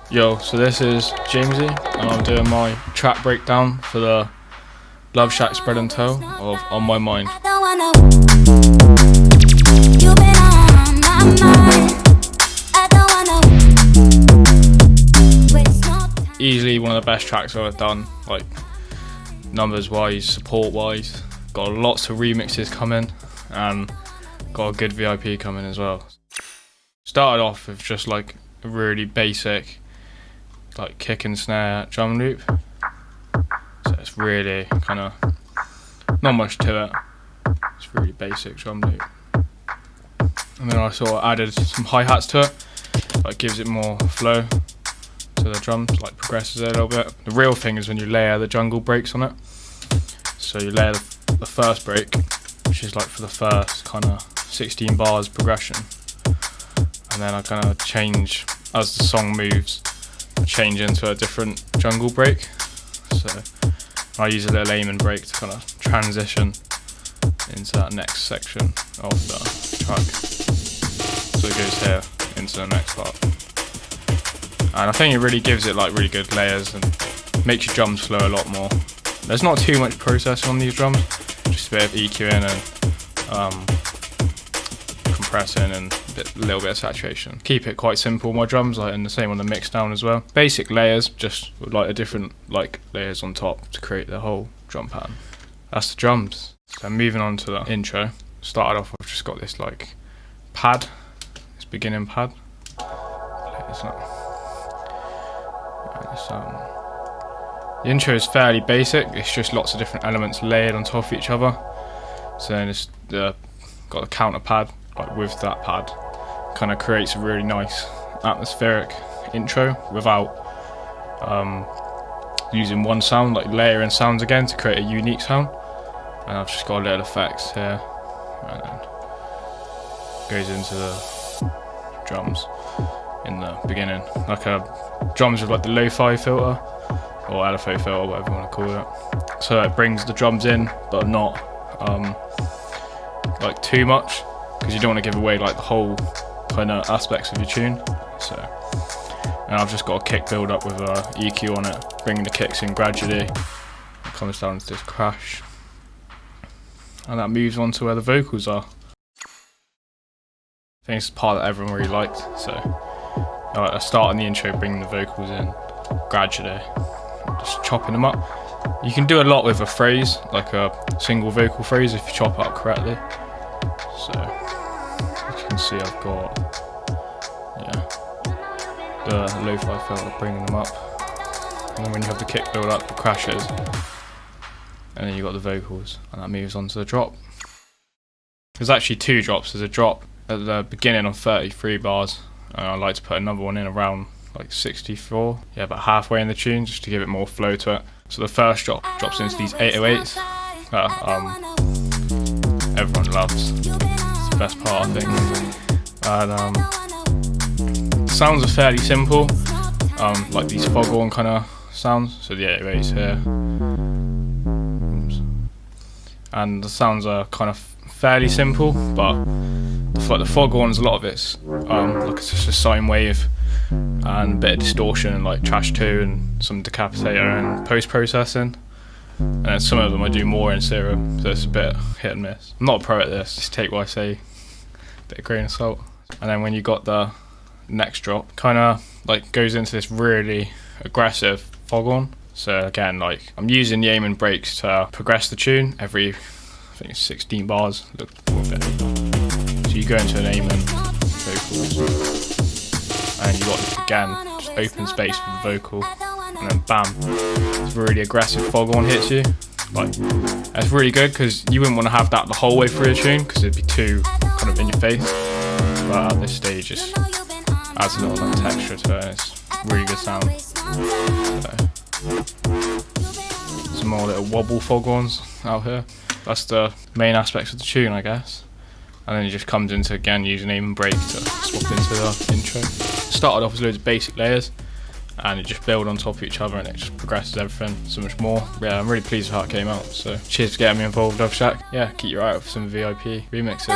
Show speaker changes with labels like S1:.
S1: Yo, so this is JAMEZY, and I'm doing my track breakdown for the Love Shack Spread and Tell of On My Mind. Easily one of the best tracks I've ever done, like numbers wise, support wise. Got lots of remixes coming and got a good VIP coming as well. Started off with just like a really basic like kick and snare drum loop, so it's really kind of not much to it. It's really basic drum loop, and then I sort of added some hi-hats to it, like gives it more flow to the drums, like progresses it a little bit. The real thing is when you layer the jungle breaks on it. So you layer the first break, which is like for the first kind of 16 bars progression, and then I kind of change as the song moves. Change into a different jungle break, so I use a little aiming break to kind of transition into that next section of the track, so it goes here into the next part, and I think it really gives it like really good layers and makes your drums flow a lot more. There's not too much processing on these drums, just a bit of EQing and compressing and a little bit of saturation. Keep it quite simple, my drums, like, and the same on the mix down as well. Basic layers, just with like a different like layers on top to create the whole drum pattern. That's the drums. So moving on to the intro. Started off, I've just got this like pad, this beginning pad. The intro is fairly basic. It's just lots of different elements layered on top of each other. So then it's got the counter pad, like with that pad, kind of creates a really nice atmospheric intro without using one sound, like layering sounds again to create a unique sound. And I've just got little effects here, and then goes into the drums in the beginning, like drums with like the lo-fi filter or LFO filter, whatever you want to call it. So it brings the drums in, but not like too much, because you don't want to give away like the whole kind of aspects of your tune. So, and I've just got a kick build up with a EQ on it, bringing the kicks in gradually. It comes down to this crash, and that moves on to where the vocals are. I think it's the part that everyone really liked. So I start on the intro, bringing the vocals in gradually, just chopping them up. You can do a lot with a phrase, like a single vocal phrase, if you chop it up correctly. So as you can see, I've got the lo-fi filter bringing them up, and then when you have the kick build up, it crashes, and then you've got the vocals, and that moves on to the drop. There's actually two drops. There's a drop at the beginning on 33 bars, and I like to put another one in around like 64, about halfway in the tune, just to give it more flow to it. So the first drop drops into these 808s that everyone loves. It's the best part, I think. And the sounds are fairly simple, like these foghorn kind of sounds. So the 808s here, and the sounds are kind of fairly simple, but the foghorns, a lot of it's like it's just a sine wave and a bit of distortion and like trash 2 and some decapitator and post-processing, and then some of them I do more in serum, so it's a bit hit and miss. I'm not a pro at this, just take what I say, a bit of grain of salt. And then when you got the next drop, kind of like goes into this really aggressive foghorn. So again, like I'm using the aiming breaks to progress the tune every, I think it's 16 bars. Look a bit. So you go into an aiming vocals, and you got this again, just open space for the vocal, and then bam, this really aggressive foghorn hits you. Like, that's really good, because you wouldn't want to have that the whole way through the tune, because it'd be too kind of in your face. But at this stage, it adds a little like texture to it, and it's really good sound. So, some more little wobble foghorns out here. That's the main aspects of the tune, I guess. And then it just comes into, again, using aim and break to swap into the intro. Started off with loads of basic layers, and it just build on top of each other, and it just progresses everything so much more. Yeah, I'm really pleased with how it came out, so cheers for getting me involved, Love Shack. Yeah, keep your eye out for some VIP remixes.